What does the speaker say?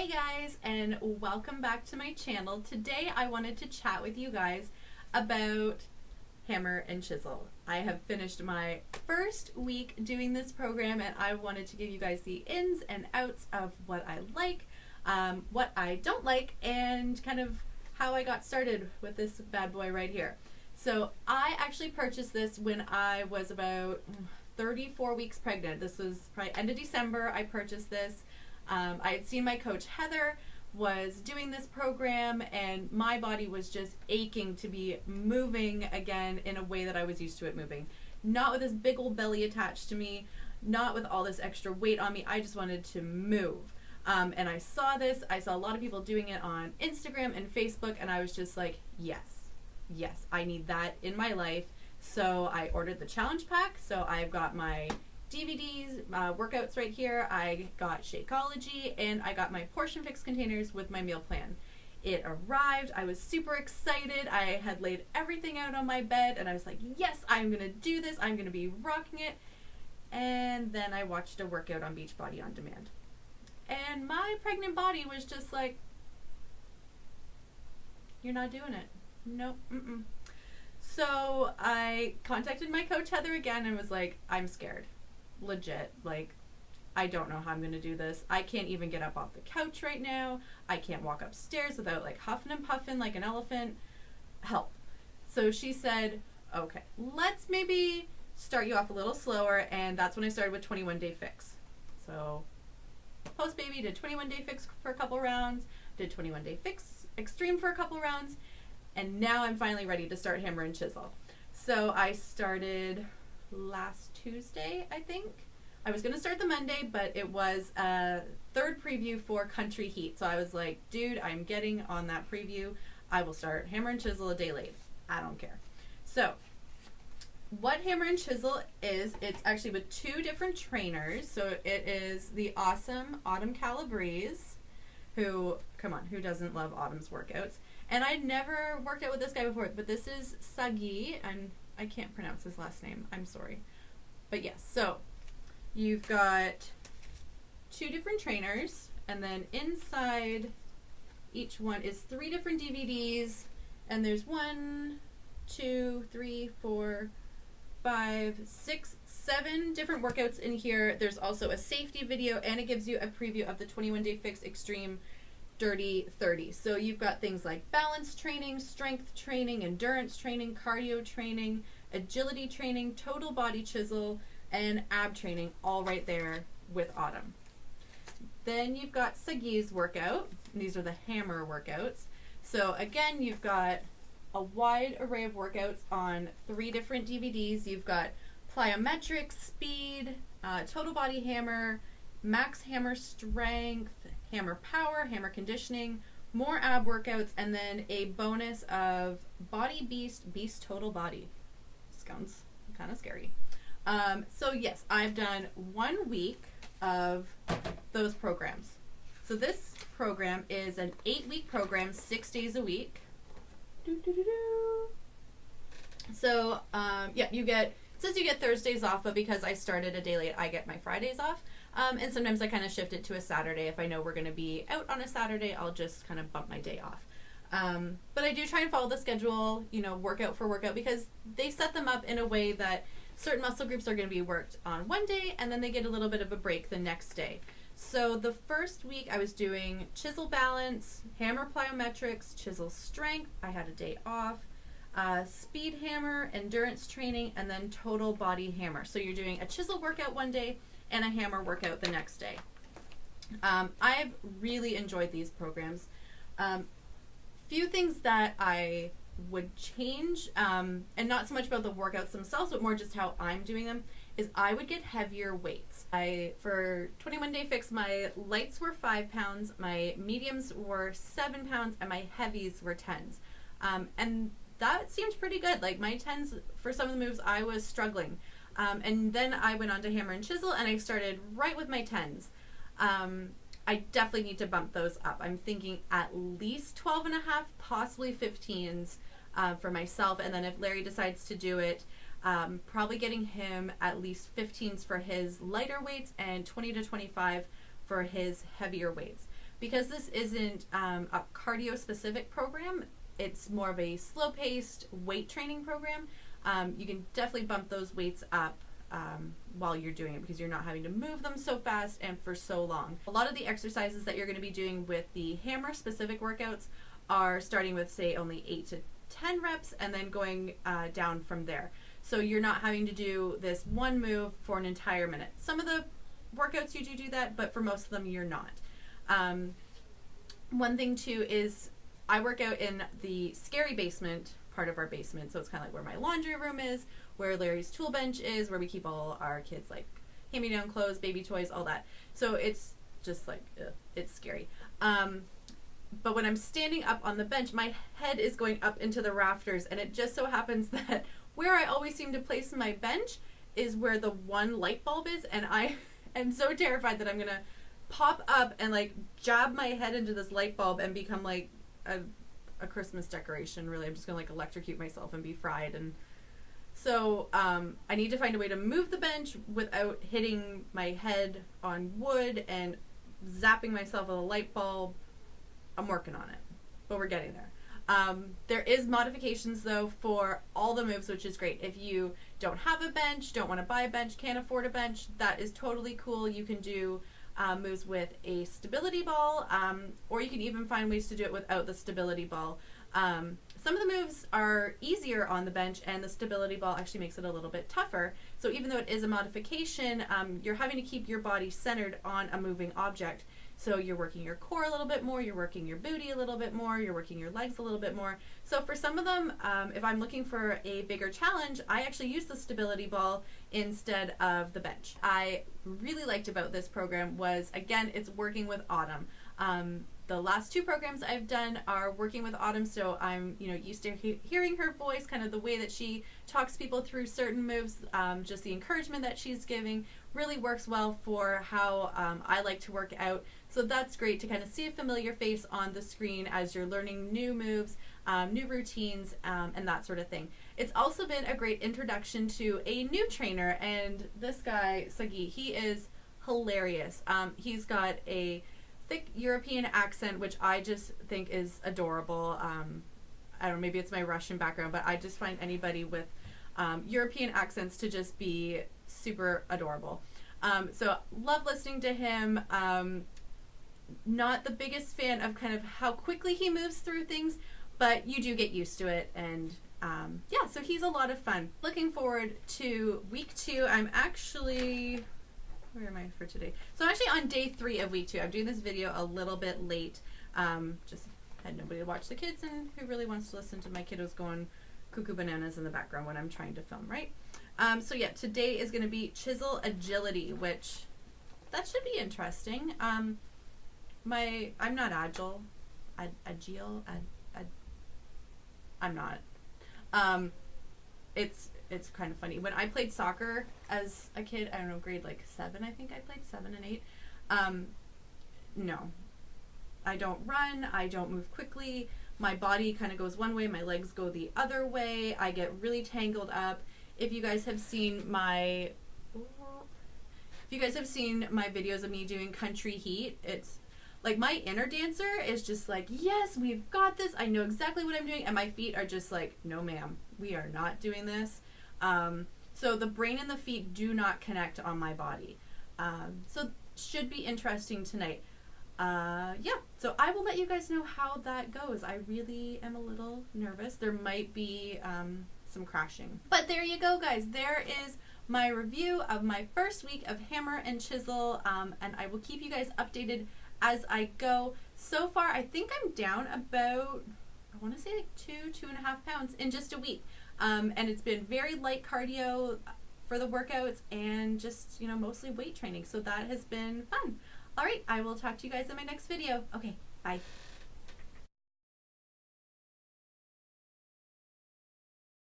Hey guys, and welcome back to my channel. Today I wanted to chat with you guys about hammer and chisel. I have finished my first week doing this program and I wanted to give you guys the ins and outs of what I like, what I don't like, and kind of how I got started with this bad boy right here. So I actually purchased this when I was about 34 weeks pregnant. This was probably end of December I purchased this. I had seen my coach Heather was doing this program and my body was just aching to be moving again in a way that I was used to it moving. Not with this big old belly attached to me, not with all this extra weight on me. I just wanted to move. And I saw this, I saw a lot of people doing it on Instagram and Facebook, and I was just like, yes, I need that in my life. So I ordered the challenge pack. So I've got my DVDs, workouts right here. I got Shakeology, and I got my portion fix containers with my meal plan. It arrived. I was super excited. I had laid everything out on my bed, and I was like, yes, I'm going to do this. I'm going to be rocking it. And then I watched a workout on Beachbody on demand. And my pregnant body was just like, you're not doing it. Nope. So I contacted my coach Heather again and was like, I'm scared. Legit, like, I don't know how I'm gonna do this. I can't even get up off the couch right now. I can't walk upstairs without like huffing and puffing like an elephant. Help. So she said, okay, let's maybe start you off a little slower, and that's when I started with 21 Day Fix. So post baby, did 21 Day Fix for a couple rounds, did 21 Day Fix Extreme for a couple rounds, and now I'm finally ready to start hammer and chisel. So I started last Tuesday, I think. I was gonna start the Monday, but it was a third preview for Country Heat. So I was like, dude, I'm getting on that preview. I will start hammer and chisel a day late. I don't care. So what hammer and chisel is, it's actually with two different trainers. So it is the awesome Autumn Calabrese, who, come on, who doesn't love Autumn's workouts? And I'd never worked out with this guy before, but this is Sagi, and I can't pronounce his last name. I'm sorry. But yes, so you've got two different trainers, and then inside each one is 3 different DVDs, and there's 1, 2, 3, 4, 5, 6, 7 different workouts in here. There's also a safety video, and it gives you a preview of the 21 Day Fix Extreme Dirty 30. So you've got things like balance training, strength training, endurance training, cardio training, agility training, total body chisel, and ab training, all right there with Autumn. Then you've got Sagi's workout. These are the hammer workouts. So again, you've got a wide array of workouts on 3 different DVDs. You've got plyometrics, speed, total body hammer, max hammer strength, hammer power, hammer conditioning, more ab workouts, and then a bonus of Body Beast Total Body. Sounds kind of scary. So yes, I've done 1 week of those programs. So this program is an 8-week program, 6 days a week. So yeah, it says you get Thursdays off, but because I started a day late, I get my Fridays off. And sometimes I kind of shift it to a Saturday. If I know we're going to be out on a Saturday, I'll just kind of bump my day off. But I do try and follow the schedule, you know, workout for workout, because they set them up in a way that certain muscle groups are going to be worked on one day, and then they get a little bit of a break the next day. So the first week I was doing chisel balance, hammer plyometrics, chisel strength. I had a day off. Speed hammer, endurance training, and then total body hammer. So you're doing a chisel workout one day and a hammer workout the next day. I've really enjoyed these programs. Few things that I would change, and not so much about the workouts themselves, but more just how I'm doing them, is I would get heavier weights. For 21 Day Fix, my lights were 5 pounds, my mediums were 7 pounds, and my heavies were 10s. And that seemed pretty good. Like my 10s, for some of the moves, I was struggling. And then I went on to hammer and chisel, and I started right with my 10s. I definitely need to bump those up. I'm thinking at least 12 and a half, possibly 15s for myself. And then if Larry decides to do it, probably getting him at least 15s for his lighter weights and 20 to 25 for his heavier weights. because this isn't a cardio specific program, it's more of a slow paced weight training program. You can definitely bump those weights up while you're doing it, because you're not having to move them so fast and for so long. A lot of the exercises that you're going to be doing with the hammer specific workouts are starting with, say, only 8 to 10 reps and then going down from there. So you're not having to do this one move for an entire minute. Some of the workouts you do that, but for most of them you're not. One thing too is I work out in the scary basement part of our basement, so it's kind of like where my laundry room is, where Larry's tool bench is, where we keep all our kids' like hand-me-down clothes, baby toys, all that. So it's just like, ugh, it's scary. But when I'm standing up on the bench, my head is going up into the rafters, and it just so happens that where I always seem to place my bench is where the one light bulb is, and I am so terrified that I'm gonna pop up and like jab my head into this light bulb and become like a Christmas decoration. Really, I'm just gonna like electrocute myself and be fried. And so I need to find a way to move the bench without hitting my head on wood and zapping myself with a light bulb. I'm working on it, but we're getting there. There is modifications though for all the moves, which is great. If you don't have a bench, don't want to buy a bench, can't afford a bench, that is totally cool. You can do moves with a stability ball, or you can even find ways to do it without the stability ball. Some of the moves are easier on the bench, and the stability ball actually makes it a little bit tougher. So even though it is a modification, you're having to keep your body centered on a moving object. So you're working your core a little bit more, you're working your booty a little bit more, you're working your legs a little bit more. So for some of them, if I'm looking for a bigger challenge, I actually use the stability ball instead of the bench. I really liked about this program was, again, it's working with Autumn. The last 2 programs I've done are working with Autumn, so I'm used to hearing her voice, kind of the way that she talks people through certain moves, just the encouragement that she's giving really works well for how I like to work out. So that's great to kind of see a familiar face on the screen as you're learning new moves, new routines, and that sort of thing. It's also been a great introduction to a new trainer, and this guy, Sagi, he is hilarious. He's got a thick European accent, which I just think is adorable. I don't know, maybe it's my Russian background, but I just find anybody with European accents to just be super adorable. So love listening to him. Not the biggest fan of kind of how quickly he moves through things, but you do get used to it. And yeah, so he's a lot of fun. Looking forward to week 2. I'm actually, where am I for today? So I'm actually on day 3 of week 2. I'm doing this video a little bit late. Just had nobody to watch the kids, and who really wants to listen to my kiddos going cuckoo bananas in the background when I'm trying to film, right? So yeah, today is going to be Chisel Agility, which that should be interesting. I'm not agile. I'm not. It's kind of funny. When I played soccer as a kid, I don't know, grade like 7, I think I played 7 and 8. No, I don't run. I don't move quickly. My body kind of goes one way. My legs go the other way. I get really tangled up. If you guys have seen my videos of me doing country heat, it's like my inner dancer is just like, yes, we've got this. I know exactly what I'm doing. And my feet are just like, no, ma'am, we are not doing this. So the brain and the feet do not connect on my body. So should be interesting tonight. Yeah, so I will let you guys know how that goes. I really am a little nervous. There might be some crashing. But there you go, guys. There is my review of my first week of hammer and chisel, and I will keep you guys updated as I go. So far, I think I'm down about, I want to say like 2.5 pounds in just a week. And it's been very light cardio for the workouts and just, mostly weight training. So that has been fun. All right, I will talk to you guys in my next video. Okay, bye.